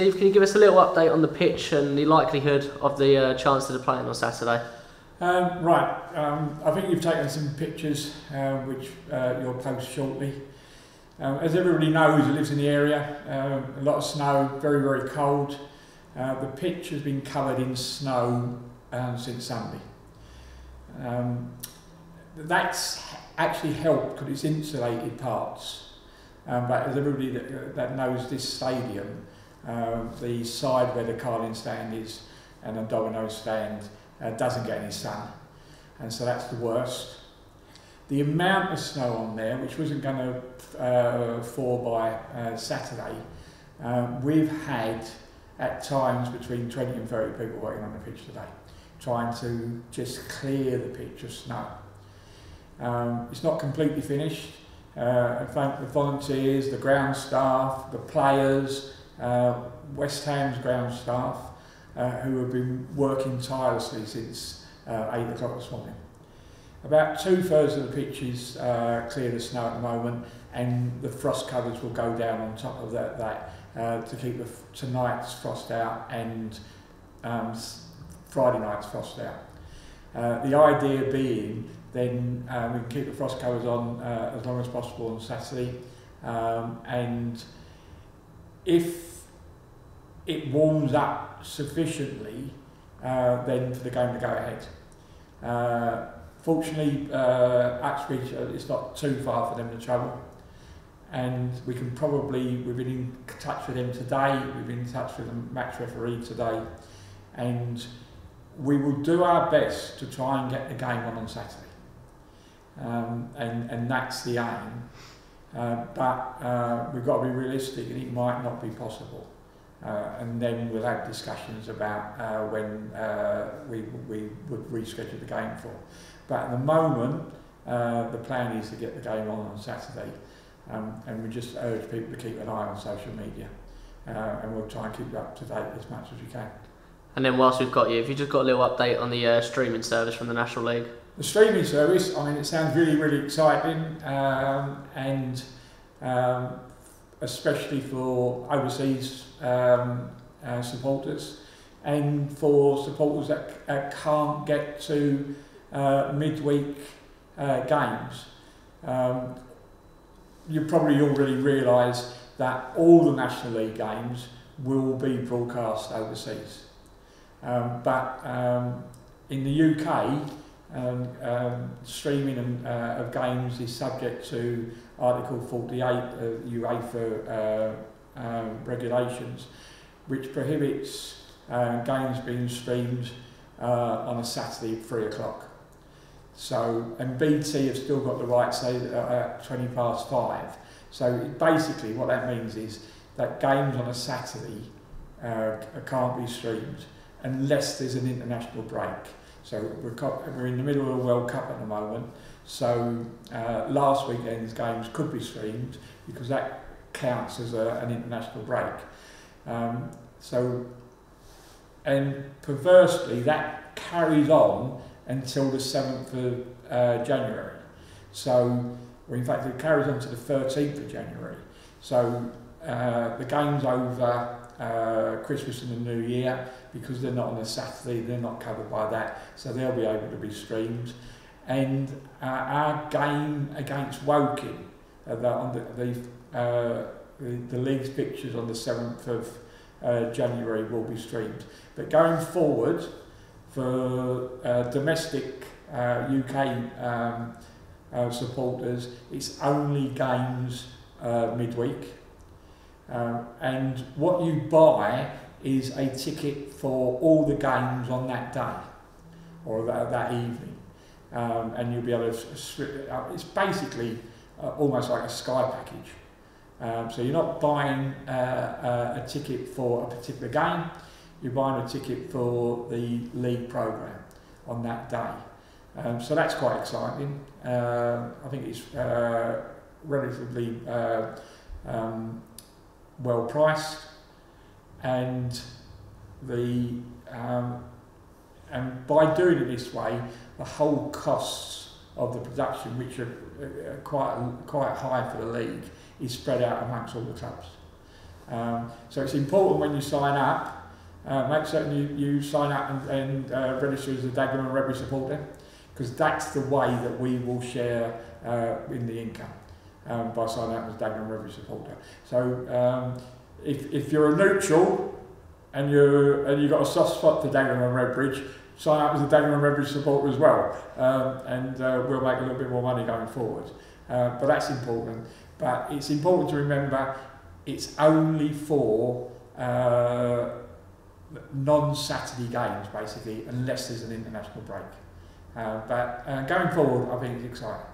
Steve, can you give us a little update on the pitch and the likelihood of the chances of playing on Saturday? I think you've taken some pictures which you'll post shortly. As everybody knows who lives in the area, a lot of snow, very, very cold. The pitch has been covered in snow since Sunday. That's actually helped because it's insulated parts. But as everybody that knows this stadium, the side where the Carling stand is and the domino stand doesn't get any sun, and so that's the worst. The amount of snow on there, which wasn't going to fall by Saturday, we've had at times between 20 and 30 people working on the pitch today, trying to just clear the pitch of snow. It's not completely finished. I thank the volunteers, the ground staff, the players, West Ham's ground staff, who have been working tirelessly since 8 o'clock this morning. About 2/3 of the pitch is clear of snow at the moment, and the frost covers will go down on top of that to keep tonight's frost out and Friday night's frost out. The idea being then we can keep the frost covers on as long as possible on Saturday, and if it warms up sufficiently, then for the game to go ahead. Fortunately, Uxbridge, it's not too far for them to travel, and we've been in touch with them today, we've been in touch with the match referee today, and we will do our best to try and get the game on Saturday. And that's the aim, but we've got to be realistic, and it might not be possible. And then we'll have discussions about when we would reschedule the game for. But at the moment, the plan is to get the game on Saturday, and we just urge people to keep an eye on social media, and we'll try and keep you up to date as much as we can. And then whilst we've got you, have you just got a little update on the streaming service from the National League? The streaming service, I mean, it sounds really, really exciting, and especially for overseas supporters, and for supporters that can't get to midweek games. You probably already realise that all the National League games will be broadcast overseas. But in the UK, streaming of games is subject to Article 48 of UEFA regulations, which prohibits games being streamed on a Saturday at 3 o'clock. So, and BT have still got the right to say at 5:20. So basically what that means is that games on a Saturday can't be streamed unless there's an international break. So we're in the middle of the World Cup at the moment, so last weekend's games could be streamed because that counts as an international break. And perversely, that carries on until the 7th of January. So, well, in fact, it carries on to the 13th of January. So the game's over Christmas and the New Year, because they're not on a Saturday, they're not covered by that, so they'll be able to be streamed. And our game against Woking, on the league's fixtures on the 7th of January will be streamed. But going forward, for domestic UK supporters, it's only games midweek. And what you buy is a ticket for all the games on that day or that evening, and you'll be able to strip it up. It's basically almost like a Sky package. So you're not buying a ticket for a particular game, you're buying a ticket for the league programme on that day. So that's quite exciting. I think it's relatively well priced, and by doing it this way, the whole costs of the production, which are quite high for the league, is spread out amongst all the clubs. So it's important when you sign up, make certain you sign up and register as a Dagenham and Redbridge supporter, because that's the way that we will share in the income, by signing up as a Dagenham and Redbridge supporter. So if you're a neutral and you've got a soft spot for Dagenham and Redbridge, sign up as a Dagenham and Redbridge supporter as well, and we'll make a little bit more money going forward. But that's important. But it's important to remember it's only for non-Saturday games, basically, unless there's an international break. But going forward, I think it's exciting.